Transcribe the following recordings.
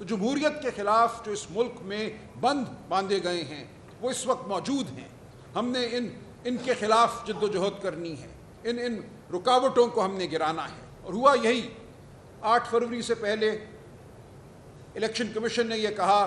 تو جمہوریت کے خلاف جو اس ملک میں بند باندھے گئے ہیں وہ اس وقت موجود ہیں. ہم نے ان کے خلاف جد و جہد کرنی ہے, ان رکاوٹوں کو ہم نے گرانا ہے. اور ہوا یہی. 8 فروری سے پہلے الیکشن کمیشن نے یہ کہا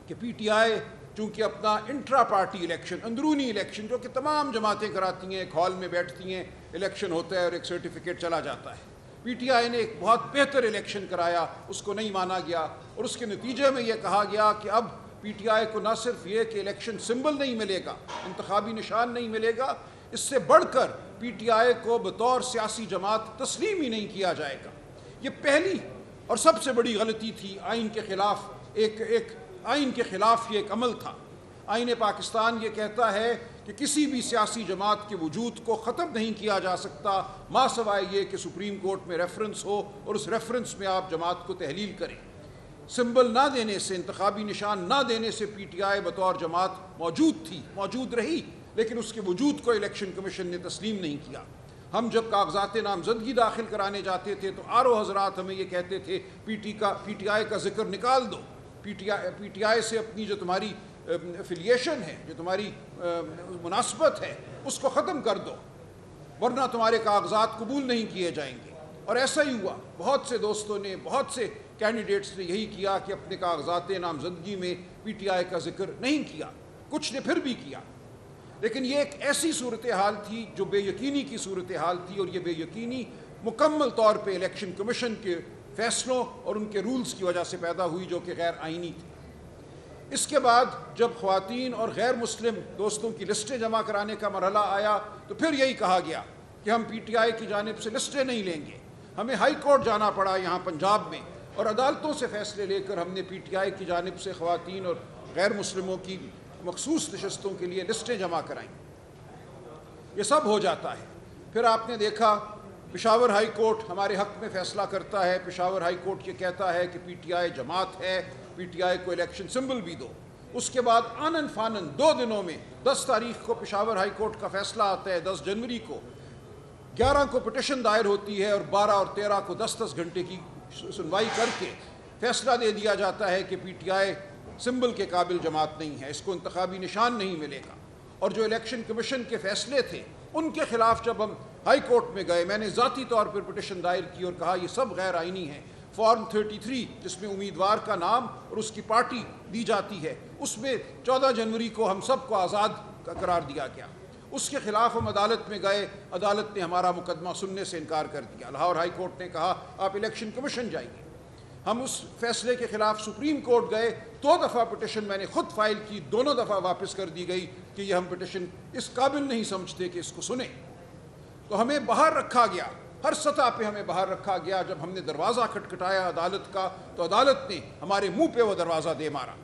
کہ پی ٹی آئی چونکہ اپنا انٹرا پارٹی الیکشن, اندرونی الیکشن جو کہ تمام جماعتیں کراتی ہیں, ایک ہال میں بیٹھتی ہیں, الیکشن ہوتا ہے اور ایک سرٹیفکیٹ چلا جاتا ہے, پی ٹی آئی نے ایک بہت بہتر الیکشن کرایا, اس کو نہیں مانا گیا. اور اس کے نتیجے میں یہ کہا گیا کہ اب پی ٹی آئی کو نہ صرف یہ کہ الیکشن سمبل نہیں ملے گا, انتخابی نشان نہیں ملے گا, اس سے بڑھ کر پی ٹی آئی کو بطور سیاسی جماعت تسلیم ہی نہیں کیا جائے گا. یہ پہلی اور سب سے بڑی غلطی تھی. آئین کے خلاف آئین کے خلاف یہ ایک عمل تھا. آئین پاکستان یہ کہتا ہے کہ کسی بھی سیاسی جماعت کے وجود کو ختم نہیں کیا جا سکتا ما سوائے یہ کہ سپریم کورٹ میں ریفرنس ہو اور اس ریفرنس میں آپ جماعت کو تحلیل کریں. سمبل نہ دینے سے, انتخابی نشان نہ دینے سے پی ٹی آئی بطور جماعت موجود تھی, موجود رہی, لیکن اس کے وجود کو الیکشن کمیشن نے تسلیم نہیں کیا. ہم جب کاغذات نامزدگی داخل کرانے جاتے تھے تو آرو حضرات ہمیں یہ کہتے تھے پی ٹی آئی کا ذکر نکال دو, پی ٹی آئی سے اپنی جو تمہاری افیلیشن ہے, جو تمہاری مناسبت ہے, اس کو ختم کر دو, ورنہ تمہارے کاغذات قبول نہیں کیے جائیں گے. اور ایسا ہی ہوا. بہت سے دوستوں نے, بہت سے کینڈیڈیٹس نے یہی کیا کہ اپنے کاغذات نامزدگی میں پی ٹی آئی کا ذکر نہیں کیا. کچھ نے پھر بھی کیا, لیکن یہ ایک ایسی صورتحال تھی جو بے یقینی کی صورتحال تھی, اور یہ بے یقینی مکمل طور پہ الیکشن کمیشن کے فیصلوں اور ان کے رولز کی وجہ سے پیدا ہوئی جو کہ غیر آئینی تھی. اس کے بعد جب خواتین اور غیر مسلم دوستوں کی لسٹیں جمع کرانے کا مرحلہ آیا تو پھر یہی کہا گیا کہ ہم پی ٹی آئی کی جانب سے لسٹیں نہیں لیں گے. ہمیں ہائی کورٹ جانا پڑا یہاں پنجاب میں, اور عدالتوں سے فیصلے لے کر ہم نے پی ٹی آئی کی جانب سے خواتین اور غیر مسلموں کی مخصوص نشستوں کے لیے لسٹیں جمع کرائیں. یہ سب ہو جاتا ہے. پھر آپ نے دیکھا پشاور ہائی کورٹ ہمارے حق میں فیصلہ کرتا ہے. پشاور ہائی کورٹ یہ کہتا ہے کہ پی ٹی آئی جماعت ہے, پی ٹی آئی کو الیکشن سمبل بھی دو. اس کے بعد آنن فانن 2 دنوں میں 10 تاریخ کو پشاور ہائی کورٹ کا فیصلہ آتا ہے, 10 جنوری کو, 11 کو پٹیشن دائر ہوتی ہے, اور 12 اور 13 کو 10 گھنٹے کی سنوائی کر کے فیصلہ دے دیا جاتا ہے کہ پی ٹی آئی سمبل کے قابل جماعت نہیں ہے, اس کو انتخابی نشان نہیں ملے گا. اور جو الیکشن کمیشن کے فیصلے تھے ان کے خلاف جب ہم ہائی کورٹ میں گئے, میں نے ذاتی طور پر پٹیشن دائر کی اور کہا یہ سب غیر آئینی ہیں. فارم 33 جس میں امیدوار کا نام اور اس کی پارٹی دی جاتی ہے, اس میں 14 جنوری کو ہم سب کو آزاد قرار دیا گیا. اس کے خلاف ہم عدالت میں گئے, عدالت نے ہمارا مقدمہ سننے سے انکار کر دیا. لاہور ہائی کورٹ نے کہا آپ الیکشن کمیشن جائیے. ہم اس فیصلے کے خلاف سپریم کورٹ گئے, 2 دفعہ پٹیشن میں نے خود فائل کی, دونوں دفعہ واپس کر دی گئی کہ یہ ہم پٹیشن اس قابل نہیں سمجھتے کہ اس کو سنیں. تو ہمیں باہر رکھا گیا, ہر سطح پہ ہمیں باہر رکھا گیا. جب ہم نے دروازہ کھٹکھٹایا عدالت کا تو عدالت نے ہمارے منہ پہ وہ دروازہ دے مارا.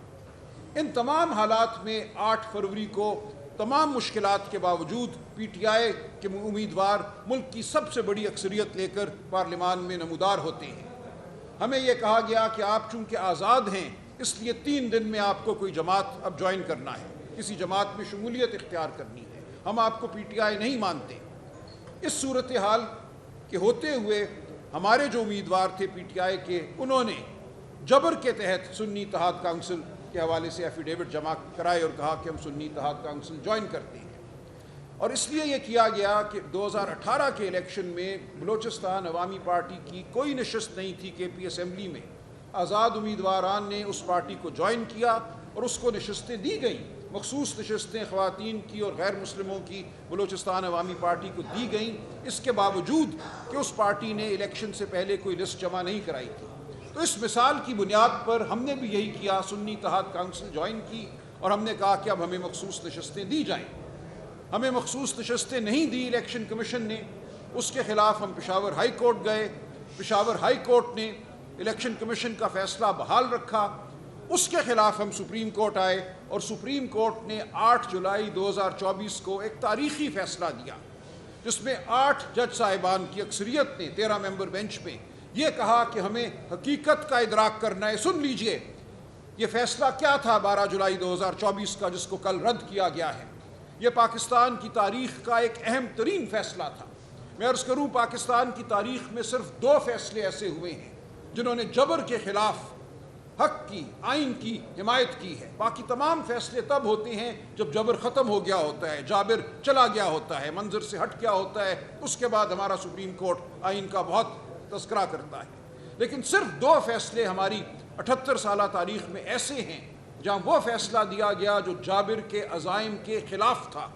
ان تمام حالات میں 8 فروری کو تمام مشکلات کے باوجود پی ٹی آئی کے امیدوار ملک کی سب سے بڑی اکثریت لے کر پارلیمان میں نمودار ہوتے ہیں. ہمیں یہ کہا گیا کہ آپ چونکہ آزاد ہیں اس لیے 3 دن میں آپ کو کوئی جماعت اب جوائن کرنا ہے, کسی جماعت میں شمولیت اختیار کرنی ہے, ہم آپ کو پی ٹی آئی نہیں مانتے. اس صورتحال کے ہوتے ہوئے ہمارے جو امیدوار تھے پی ٹی آئی کے, انہوں نے جبر کے تحت سنی اتحاد کونسل کے حوالے سے ایفیڈیوٹ جمع کرائے اور کہا کہ ہم سنی اتحاد کونسل جوائن کرتے ہیں. اور اس لیے یہ کیا گیا کہ 2018 کے الیکشن میں بلوچستان عوامی پارٹی کی کوئی نشست نہیں تھی کے پی اسمبلی میں. آزاد امیدواران نے اس پارٹی کو جوائن کیا اور اس کو نشستیں دی گئیں, مخصوص نشستیں خواتین کی اور غیر مسلموں کی بلوچستان عوامی پارٹی کو دی گئیں, اس کے باوجود کہ اس پارٹی نے الیکشن سے پہلے کوئی لسٹ جمع نہیں کرائی تھی. تو اس مثال کی بنیاد پر ہم نے بھی یہی کیا, سنی اتحاد کونسل جوائن کی اور ہم نے کہا کہ اب ہمیں مخصوص نشستیں دی جائیں. ہمیں مخصوص نشستیں نہیں دی الیکشن کمیشن نے, اس کے خلاف ہم پشاور ہائی کورٹ گئے. پشاور ہائی کورٹ نے الیکشن کمیشن کا فیصلہ بحال رکھا. اس کے خلاف ہم سپریم کورٹ آئے اور سپریم کورٹ نے 8 جولائی 2024 کو ایک تاریخی فیصلہ دیا جس میں 8 جج صاحبان کی اکثریت نے 13 ممبر بینچ میں یہ کہا کہ ہمیں حقیقت کا ادراک کرنا ہے. سن لیجئے یہ فیصلہ کیا تھا 12 جولائی 2024 کا جس کو کل رد کیا گیا ہے. یہ پاکستان کی تاریخ کا ایک اہم ترین فیصلہ تھا. میں عرض کروں پاکستان کی تاریخ میں صرف 2 فیصلے ایسے ہوئے ہیں جنہوں نے جبر کے خلاف حق کی، آئین کی حمایت کی ہے۔ باقی تمام فیصلے تب ہوتے ہیں جب جبر ختم ہو گیا ہوتا ہے، جابر چلا گیا ہوتا ہے، منظر سے ہٹ گیا ہوتا ہے، اس کے بعد ہمارا سپریم کورٹ آئین کا بہت تذکرہ کرتا ہے۔ لیکن صرف 2 فیصلے ہماری 78 سالہ تاریخ میں ایسے ہیں جہاں وہ فیصلہ دیا گیا جو جابر کے عزائم کے خلاف تھا،